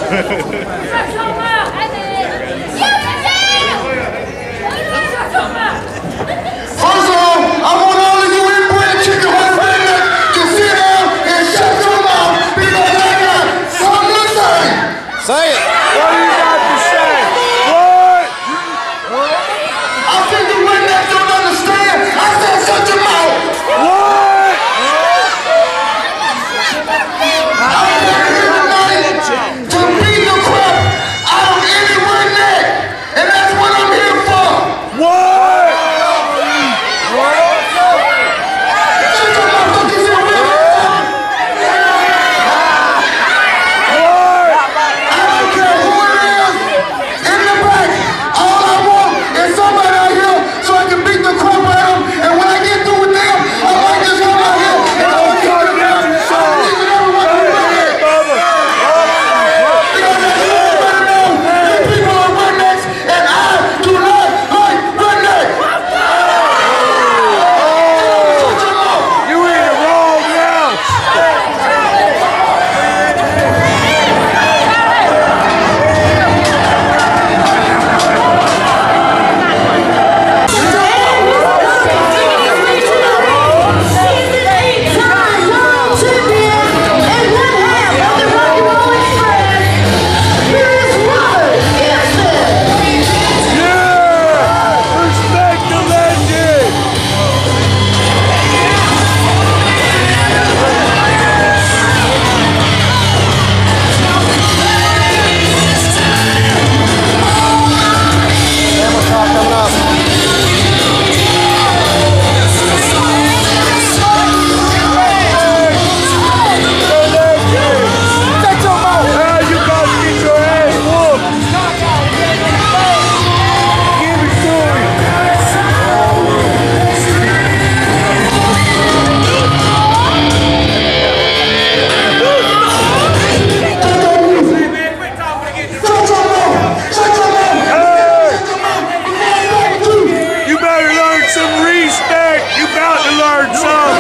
First of all, I want all of you inbred chicken heart rednecks to sit down and shut your mouth because I got something to say. Say it. What do you got to say? What? I think the rednecks don't understand. I said shut your mouth. What? I'm here tonight to beat the crap out of any redneck, and that's what I'm here for. What? Shut your mouth, you see redneck? I don't care who it is in the back. All I want is somebody out here so I can beat the crap out of them, and when I get through with them, I might just come out here and I'm gonna kick them down. I'm leaving everyone who redneck. Because as you already know, you people are rednecks, and I do not like rednecks. Shut your mouth. You in the wrong house. Yeah! Respect the legend! Now you got to get your ass whooped. Give it to him. You better learn some respect. You about to learn some.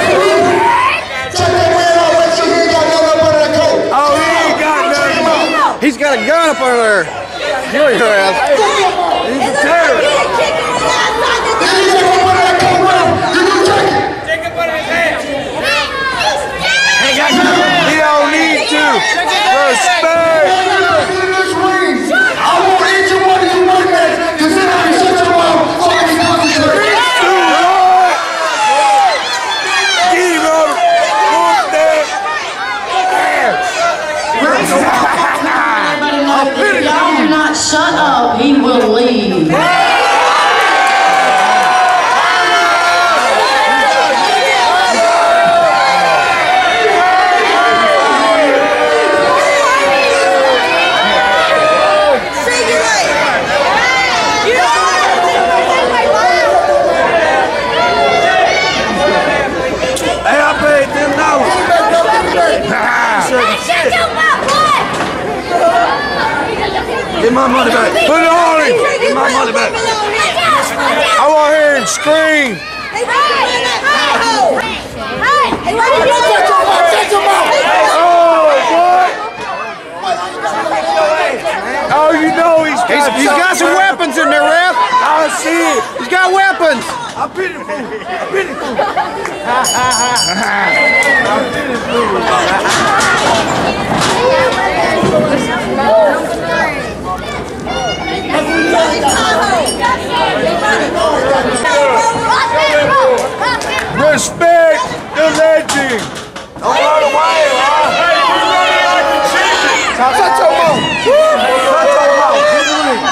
Oh, he ain't got nothing. He's got a gun up under there. Kill your ass. He's a terrorist. He don't need to. Respect. I want each and one of you rednecks to sit down and shut your mouth so I can concentrate. Do what? Get him over. Whoop that. If y'all do not shut up, he will leave. Hey, I paid $10. Get my money back. Put it on him. Get my money back. I want to hear him scream. Oh, you know he's got some weapons in there, Ref. I see it. He's got weapons. I pity fool. I pity fool. Respect the legend. Don't run away, Shut your mouth. Shut your mouth.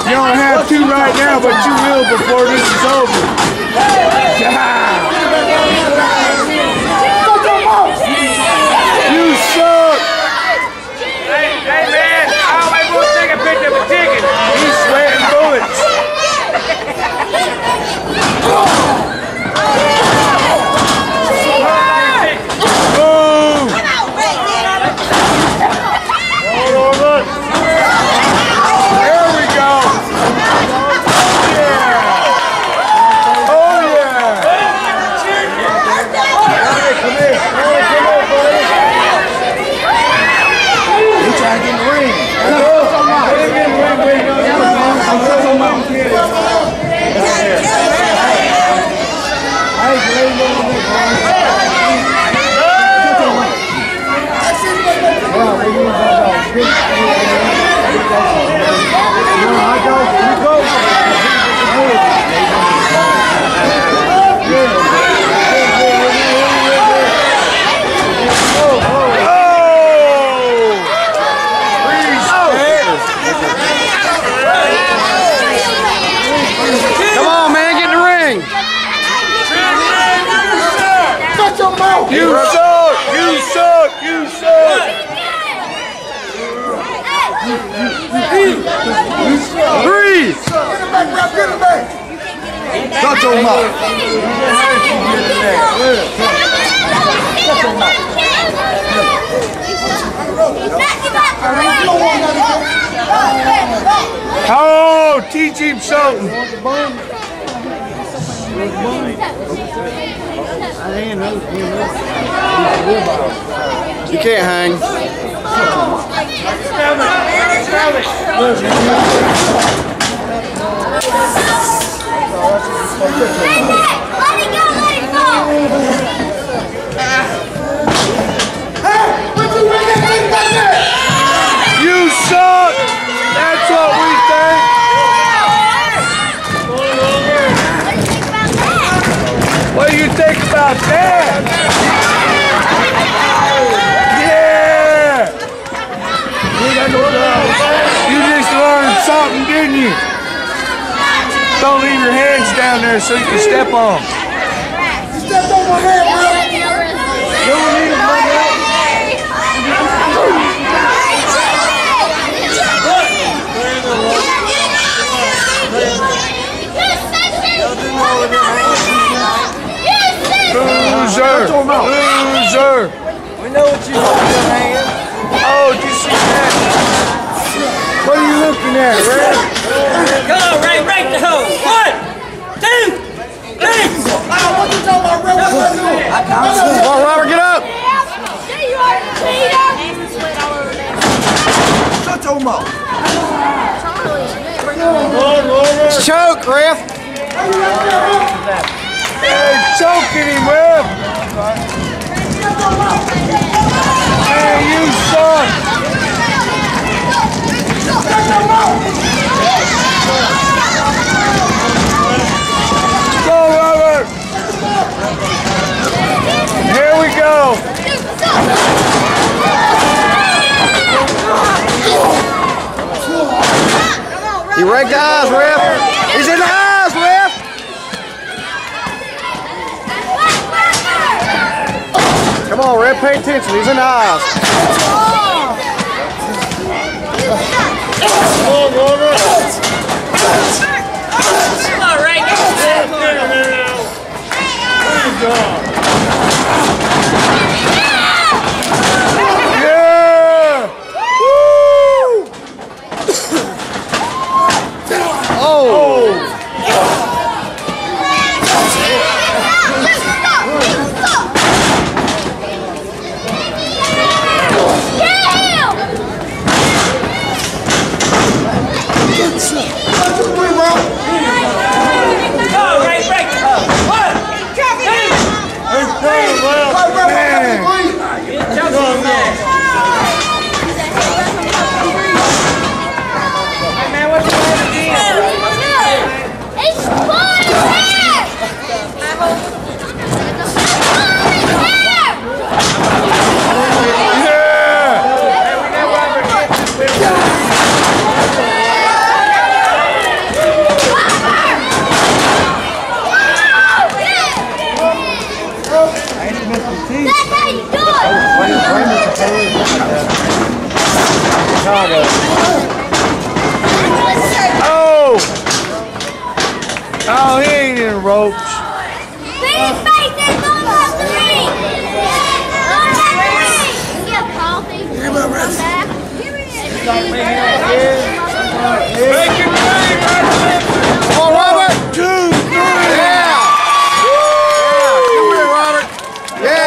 You don't have to right now, but you will before this is over. You suck! You suck! You suck! 3! Get it back. Shut your mouth. Oh, teach him something. You can't hang. You suck! That's what we think! What do you think about that? Yeah! You just learned something, didn't you? Don't leave your hands down there so you can step on them. You stepped on my hand, bro. You don't need them, bro. Loser! Loser! We know what you're hanging. Oh, did you see that? What are you looking at, Ray? Come on, Ray, break the hole. 1, 2, 3. What you talking about, Ray? Come on, Robert, get up. Shut your mouth. Choke, ref. They're choking him, Ref. Hey, you suck. Go, Robert. Here we go. He raked the eyes, ref. He's in the eyes, ref. Come on, ref, pay attention. He's in the eyes. Come on, Ray, get Yeah. Woo. Oh. Go, Ray, break the hole. 1, 2. Oh! Oh, he ain't in ropes. Face, face,